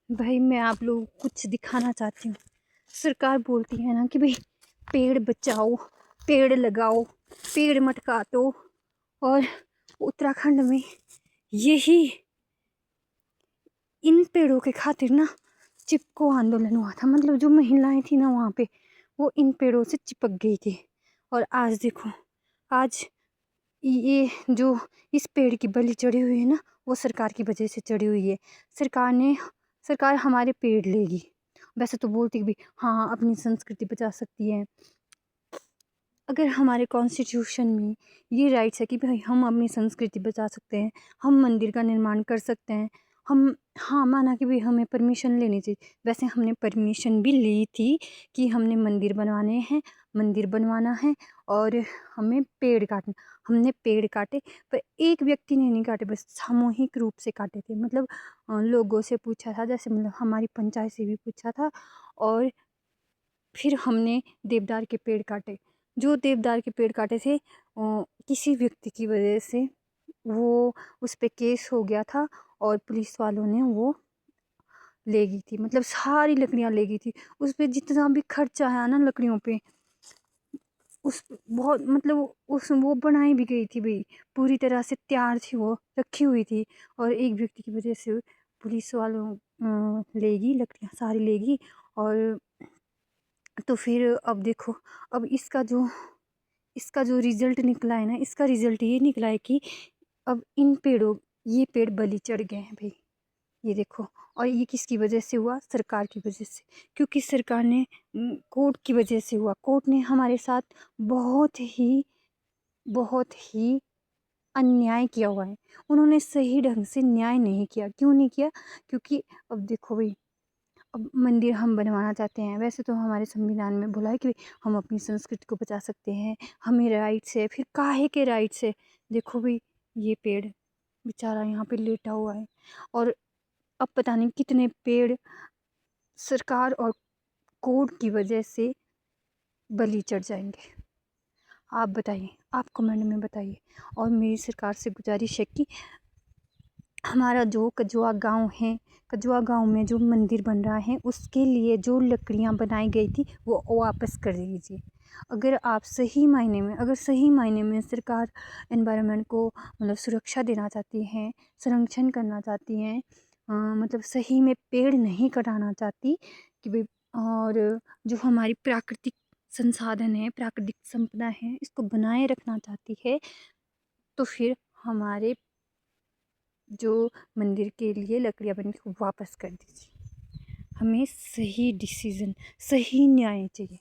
भाई मैं आप लोगों को कुछ दिखाना चाहती हूँ। सरकार बोलती है ना कि भाई पेड़ बचाओ, पेड़ लगाओ, पेड़ मत काटो। और उत्तराखंड में यही इन पेड़ों के खातिर ना चिपको आंदोलन हुआ था। मतलब जो महिलाएं थी ना वहाँ पे, वो इन पेड़ों से चिपक गई थी। और आज देखो, आज ये जो इस पेड़ की बलि चढ़ी हुई है ना, वो सरकार की वजह से चढ़ी हुई है। सरकार हमारे पेड़ लेगी। वैसे तो बोलती कि भी हाँ अपनी संस्कृति बचा सकती है। अगर हमारे कॉन्स्टिट्यूशन में ये राइट्स है कि भाई हम अपनी संस्कृति बचा सकते हैं, हम मंदिर का निर्माण कर सकते हैं, हम हाँ माना कि भाई हमें परमिशन लेनी चाहिए। वैसे हमने परमिशन भी ली थी कि हमने मंदिर बनवाने हैं, मंदिर बनवाना है और हमें पेड़ काटना। हमने पेड़ काटे, पर एक व्यक्ति ने नहीं काटे, बस सामूहिक रूप से काटे थे। मतलब लोगों से पूछा था, जैसे मतलब हमारी पंचायत से भी पूछा था। और फिर हमने देवदार के पेड़ काटे। जो देवदार के पेड़ काटे थे किसी व्यक्ति की वजह से वो उस पे केस हो गया था और पुलिस वालों ने वो ले गई थी। मतलब सारी लकड़ियां ले गई थी। उस पे जितना भी खर्चा आया ना लकड़ियों पे, उस बहुत मतलब उस वो बनाई भी गई थी भाई, पूरी तरह से तैयार थी, वो रखी हुई थी। और एक व्यक्ति की वजह से पुलिस वालों ले गई लकड़ियां, सारी ले गई। और तो फिर अब देखो, अब इसका जो रिजल्ट निकला है ना, इसका रिजल्ट ये निकला है कि अब ये पेड़ बलि चढ़ गए हैं भाई। ये देखो, और ये किसकी वजह से हुआ? सरकार की वजह से। क्योंकि सरकार ने कोर्ट की वजह से हुआ। कोर्ट ने हमारे साथ बहुत ही अन्याय किया हुआ है। उन्होंने सही ढंग से न्याय नहीं किया। क्यों नहीं किया? क्योंकि अब देखो भाई, अब मंदिर हम बनवाना चाहते हैं। वैसे तो हमारे संविधान में बोला है कि हम अपनी संस्कृति को बचा सकते हैं, हमें राइट्स है। फिर काहे के राइट्स है? देखो भाई, ये पेड़ बेचारा यहाँ पे लेटा हुआ है और अब पता नहीं कितने पेड़ सरकार और कोर्ट की वजह से बलि चढ़ जाएंगे। आप बताइए, आप कमेंट में बताइए। और मेरी सरकार से गुजारिश है कि हमारा जो कजवा गांव है, कजवा गांव में जो मंदिर बन रहा है, उसके लिए जो लकड़ियां बनाई गई थी वो वापस कर दीजिए। अगर सही मायने में सरकार एनवायरनमेंट को मतलब सुरक्षा देना चाहती है, संरक्षण करना चाहती है, मतलब सही में पेड़ नहीं कटाना चाहती कि भाई, और जो हमारी प्राकृतिक संसाधन है, प्राकृतिक संपदा है, इसको बनाए रखना चाहती है, तो फिर हमारे जो मंदिर के लिए लकड़ियाँ बनी थी वापस कर दीजिए। हमें सही डिसीजन, सही न्याय चाहिए।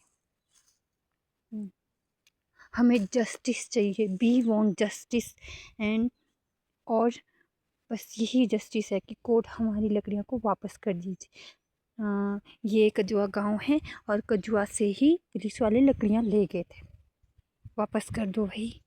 हमें जस्टिस चाहिए। वी वांट जस्टिस एंड, और बस यही जस्टिस है कि कोर्ट हमारी लकड़ियों को वापस कर दीजिए। ये कजुआ गांव है और कजुआ से ही पुलिस वाले लकड़ियाँ ले गए थे। वापस कर दो भाई।